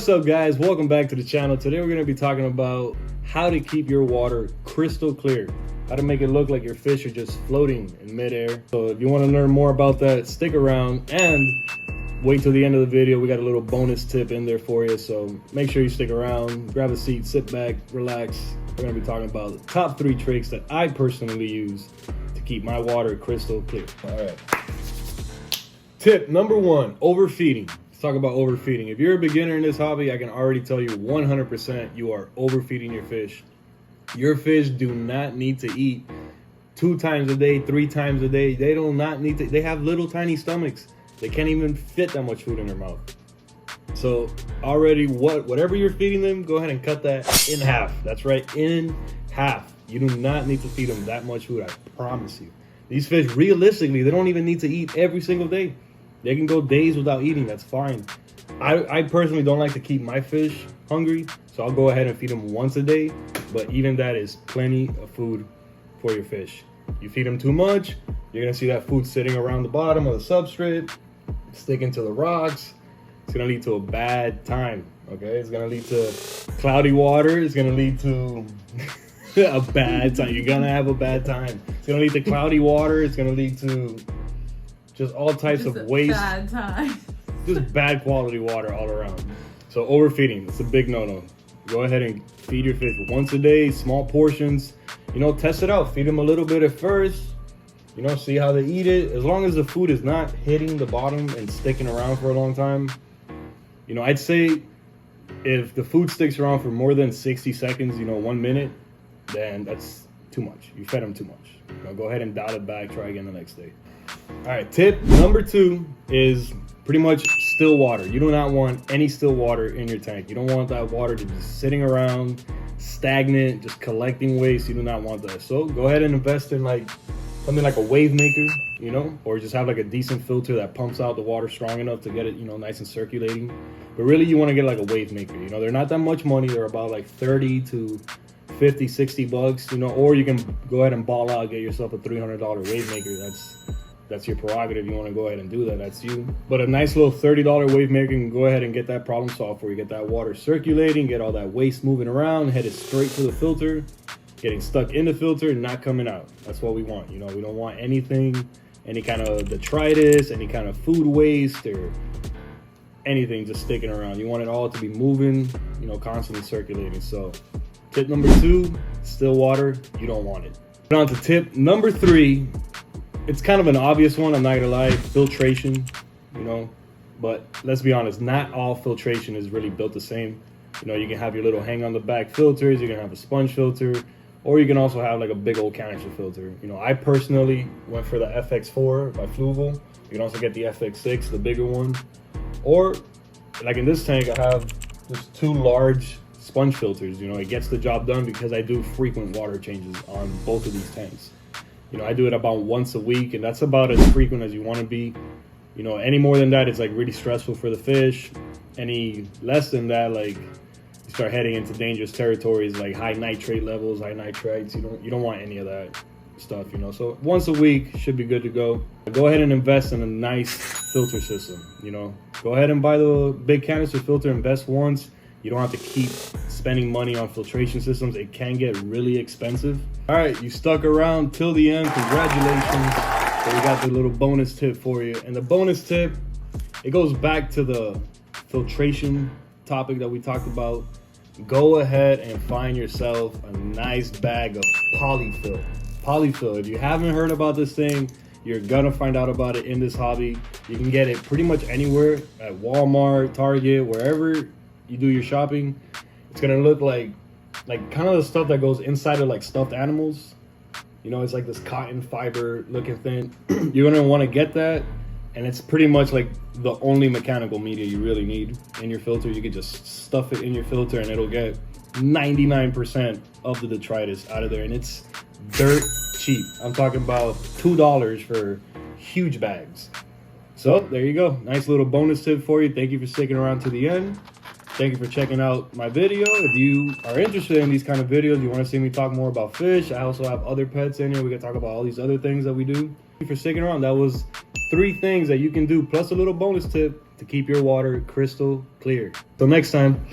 What's up, guys? Welcome back to the channel. Today we're going to be talking about how to keep your water crystal clear, how to make it look like your fish are just floating in midair. So if you want to learn more about that, stick around and wait till the end of the video. We got a little bonus tip in there for you, so make sure you stick around, grab a seat, sit back, relax. We're going to be talking about the top 3 tricks that I personally use to keep my water crystal clear. All right. Tip number 1, overfeeding. Let's talk about overfeeding. If you're a beginner in this hobby, I can already tell you 100% you are overfeeding your fish. Your fish do not need to eat 2 times a day, 3 times a day. They do not need to. They have little tiny stomachs. They can't even fit that much food in their mouth. So already whatever you're feeding them, go ahead and cut that in half. That's right, in half. You do not need to feed them that much food, I promise you. These fish, realistically, they don't even need to eat every single day. They can go days without eating, that's fine. I personally don't like to keep my fish hungry, so I'll go ahead and feed them once a day, but even that is plenty of food for your fish. You feed them too much, you're gonna see that food sitting around the bottom of the substrate, sticking to the rocks. It's gonna lead to a bad time, okay? It's gonna lead to cloudy water, it's gonna lead to a bad time. You're gonna have a bad time. It's gonna lead to cloudy water, it's gonna lead to just all types of waste. Bad time. Just bad quality water all around. So overfeeding, it's a big no-no. Go ahead and feed your fish once a day, small portions. You know, test it out. Feed them a little bit at first. You know, see how they eat it. As long as the food is not hitting the bottom and sticking around for a long time. You know, I'd say if the food sticks around for more than 60 seconds, 1 minute, then that's too much. You fed them too much. Go ahead and dial it back. Try again the next day. All right, tip number 2 is pretty much still water. You do not want any still water in your tank. You don't want that water to be sitting around, stagnant, just collecting waste. You do not want that. So go ahead and invest in something like a wave maker, or just have like a decent filter that pumps out the water strong enough to get it, nice and circulating. But really you want to get like a wave maker. They're not that much money. They're about like 30 to 50, 60 bucks, or you can go ahead and ball out, get yourself a $300 wave maker. That's your prerogative. You want to go ahead and do that, that's you. But a nice little $30 wave maker can go ahead and get that problem solved for you. Get that water circulating, get all that waste moving around, headed straight to the filter, getting stuck in the filter and not coming out. That's what we want. We don't want anything, any kind of detritus, any kind of food waste or anything just sticking around. You want it all to be moving, constantly circulating. So tip number 2, still water, you don't want it. On to tip number 3. It's kind of an obvious one, I'm not gonna lie, filtration, but let's be honest, not all filtration is really built the same. You can have your little hang on the back filters, you can have a sponge filter, or you can also have like a big old canister filter. I personally went for the FX4 by Fluval. You can also get the FX6, the bigger one. Or like in this tank, I have just 2 large sponge filters. It gets the job done because I do frequent water changes on both of these tanks. I do it about once a week, and that's about as frequent as you want to be. Any more than that, it's like really stressful for the fish. Any less than that, like you start heading into dangerous territories like high nitrate levels, high nitrites. You don't want any of that stuff, So once a week should be good to go. Go ahead and invest in a nice filter system. Go ahead and buy the big canister filter, invest once. You don't have to keep spending money on filtration systems. It can get really expensive. All right, you stuck around till the end. Congratulations. So we got the little bonus tip for you. And the bonus tip, it goes back to the filtration topic that we talked about. Go ahead and find yourself a nice bag of polyfill. Polyfill, if you haven't heard about this thing, you're gonna find out about it in this hobby. You can get it pretty much anywhere, at Walmart, Target, wherever you do your shopping. It's gonna look like kind of the stuff that goes inside of like stuffed animals. It's like this cotton fiber looking thing. You're gonna want to get that, and it's pretty much like the only mechanical media you really need in your filter. You can just stuff it in your filter and it'll get 99% of the detritus out of there, and it's dirt cheap. I'm talking about $2 for huge bags. So there you go, nice little bonus tip for you. Thank you for sticking around to the end. Thank you for checking out my video. If you are interested in these kind of videos, you want to see me talk more about fish, I also have other pets in here. We can talk about all these other things that we do. Thank you for sticking around. That was 3 things that you can do, plus a little bonus tip to keep your water crystal clear. Till next time.